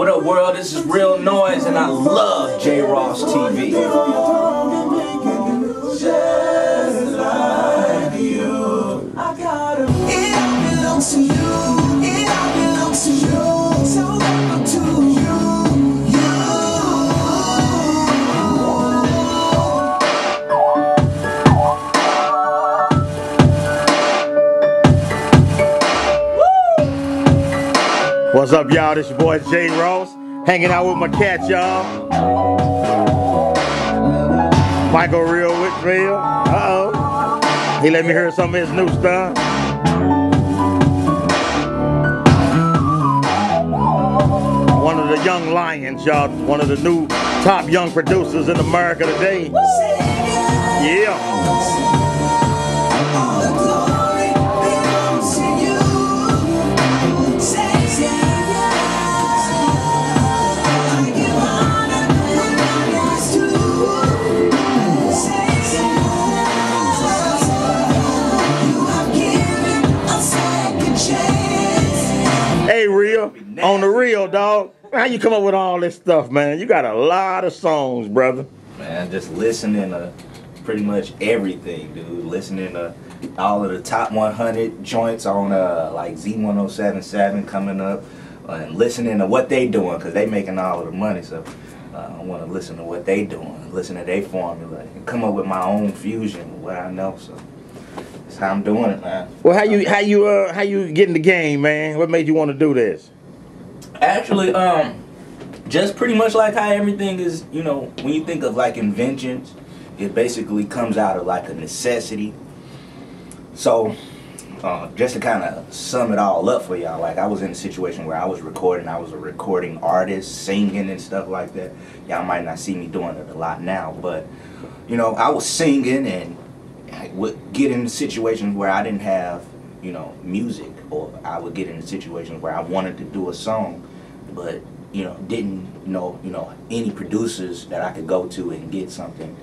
what up world? This is Real Noise and I love J Ross TV. What's up, y'all? This your boy J Ross, hanging out with my cat, y'all. Michael Rill, Whitfield. He let me hear some of his new stuff. One of the young lions, y'all. One of the new top young producers in America today. Yeah. Hey, Rill, on the real, dog. How you come up with all this stuff, man? You got a lot of songs, brother. Man, just listening to pretty much everything, dude. Listening to all of the top 100 joints on like Z1077 coming up, and listening to what they doing, because they making all of the money. So I want to listen to what they doing, listen to their formula, and come up with my own fusion of what I know. So that's how I'm doing it, man. Well, how you get in the game, man? What made you want to do this? Actually, just pretty much like how everything is, you know, when you think of like inventions, it basically comes out of like a necessity. So, just to kind of sum it all up for y'all, like I was in a situation where I was recording, I was a recording artist, singing and stuff like that. Y'all might not see me doing it a lot now, but, you know, I was singing and I would get in situations where I didn't have, you know, music, or I would get in situations where I wanted to do a song, but, you know, didn't know, any producers that I could go to and get something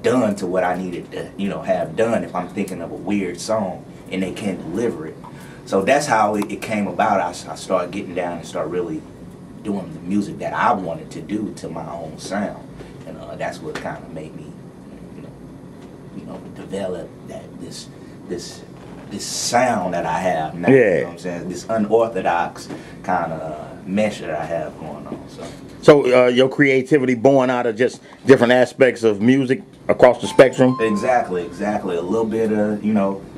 done to what I needed to, you know, have done if I'm thinking of a weird song and they can't deliver it. So that's how it came about. I started getting down and start really doing the music that I wanted to do to my own sound, and that's what kind of made me, develop this sound that I have now. Yeah. You know what I'm saying? This unorthodox kind of mesh that I have going on. So your creativity born out of just different aspects of music across the spectrum? Exactly. A little bit of,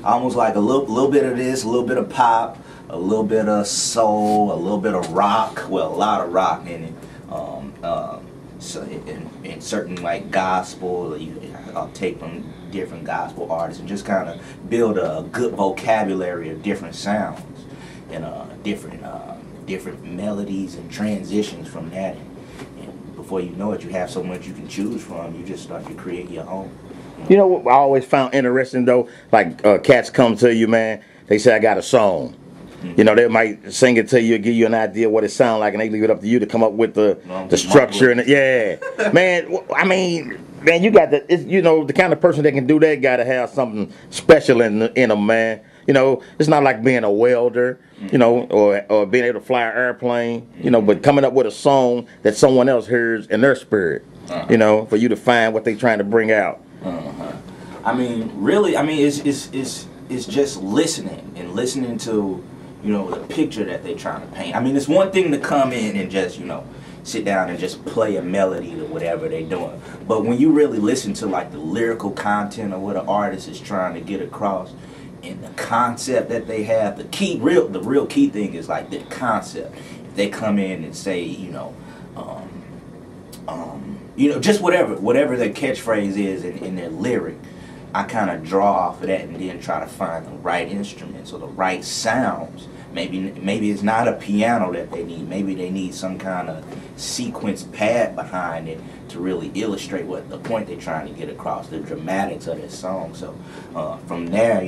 almost like a little bit of this, a little bit of pop, a little bit of soul, a little bit of rock. Well, a lot of rock in it. So in certain like gospel, I'll take from different gospel artists and just kind of build a good vocabulary of different sounds and different melodies and transitions from that. And before you know it, you have so much you can choose from. You just start to create your own. You know what I always found interesting though? Like cats come to you, man. They say I got a song. You know, they might sing it to you, give you an idea what it sounds like, and they leave it up to you to come up with the structure and man. I mean, man, you got the the kind of person that can do that got to have something special in them, man. You know, it's not like being a welder, or being able to fly an airplane, but coming up with a song that someone else hears in their spirit, for you to find what they're trying to bring out. I mean, really, it's just listening to, the picture that they're trying to paint. I mean, it's one thing to come in and just, sit down and just play a melody to whatever they're doing. But when you really listen to like the lyrical content of what an artist is trying to get across and the concept that they have, the real key thing is like the concept. If they come in and say, just whatever their catchphrase is in their lyric, I kind of draw off of that and then try to find the right instruments or the right sounds. Maybe it's not a piano that they need. Maybe they need some kind of sequence pad behind it to really illustrate what the point they're trying to get across, the dramatics of this song. So from there,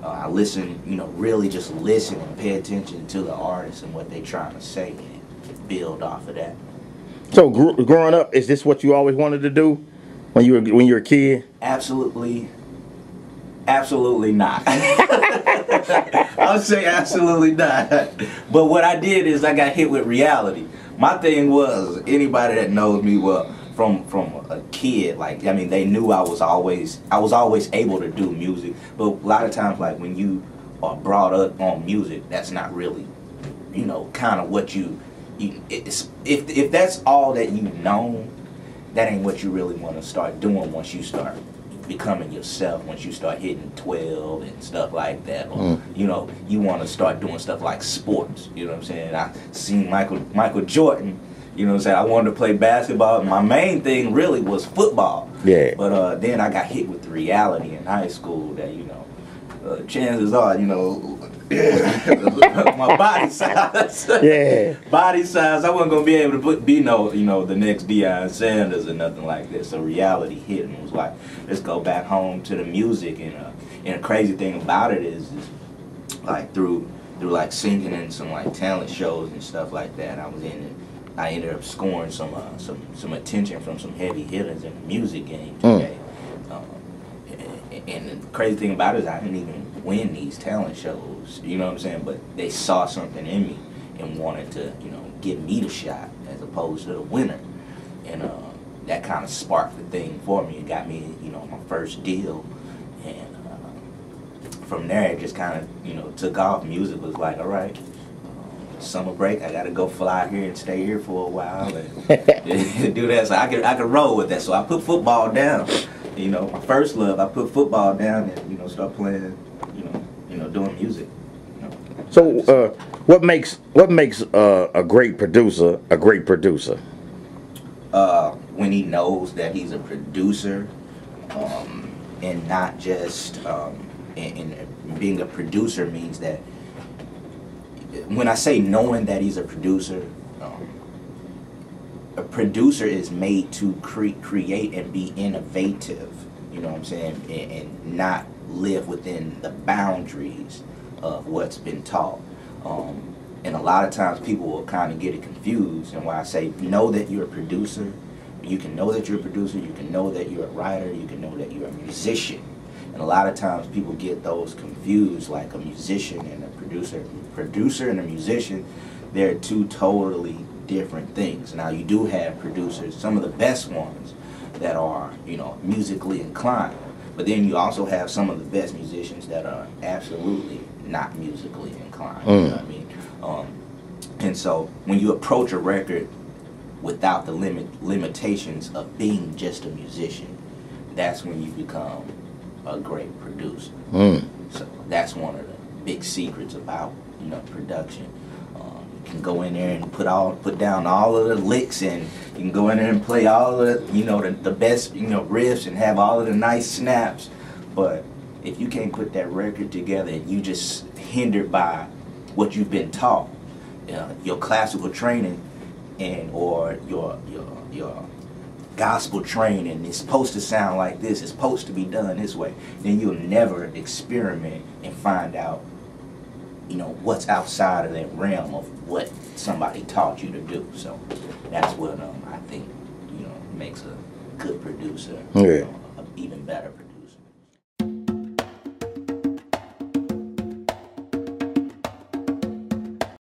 I listen, really just listen and pay attention to the artist and what they're trying to say and build off of that. So growing up, is this what you always wanted to do when you were a kid? Absolutely not. I would say absolutely not. But what I did is I got hit with reality. my thing was, anybody that knows me well from a kid, like, I mean, they knew I was always able to do music. But a lot of times, like, when you are brought up on music, that's not really, you know, kind of what if that's all that you know, that ain't what you really want to start doing once you start becoming yourself, once you start hitting 12 and stuff like that, or you know, you want to start doing stuff like sports. You know what I'm saying? I seen Michael Jordan. You know what I'm saying? I wanted to play basketball. My main thing really was football. Yeah. But then I got hit with the reality in high school that, you know, chances are, you know, my body size. Yeah. Body size. I wasn't gonna be able to be the next Deion Sanders or nothing like that. So reality hit and was like, let's go back home to the music. And the crazy thing about it is like through like singing in some like talent shows and stuff like that, I ended up scoring some attention from some heavy hitters in the music game today. And the crazy thing about it is I didn't even win these talent shows, you know what I'm saying? But they saw something in me and wanted to, you know, give me the shot as opposed to the winner. And that kind of sparked the thing for me. It got me, you know, my first deal. And from there, it just kind of, you know, took off. Music was like, all right, summer break, I got to go fly here and stay here for a while and do that. So I could roll with that. So I put football down. You know, my first love, I put football down and, you know, start playing, you know, doing music. You know. So, what makes a great producer a great producer? When he knows that he's a producer, and not just, and being a producer means that, when I say knowing that he's a producer is made to create and be innovative, you know what I'm saying, and not live within the boundaries of what's been taught. And a lot of times people will kind of get it confused. And when I say know that you're a producer, you can know that you're a producer, you can know that you're a writer, you can know that you're a musician. And a lot of times people get those confused, like a musician and a producer. Producer and a musician, they're two totally different things. Now you do have producers, some of the best ones that are, you know, musically inclined. But then you also have some of the best musicians that are absolutely not musically inclined. You know what I mean? And so when you approach a record without the limitations of being just a musician, that's when you become a great producer. So that's one of the big secrets about, you know, production. You can go in there and put down all of the licks, and you can go in there and play all of the, you know, the best, you know, riffs and have all of the nice snaps. But if you can't put that record together and you just hindered by what you've been taught, your classical training or your gospel training is supposed to sound like this, it's supposed to be done this way, then you'll never experiment and find out, you know, what's outside of that realm of what somebody taught you to do. So that's what I think, you know, makes a good producer, you know, an even better producer.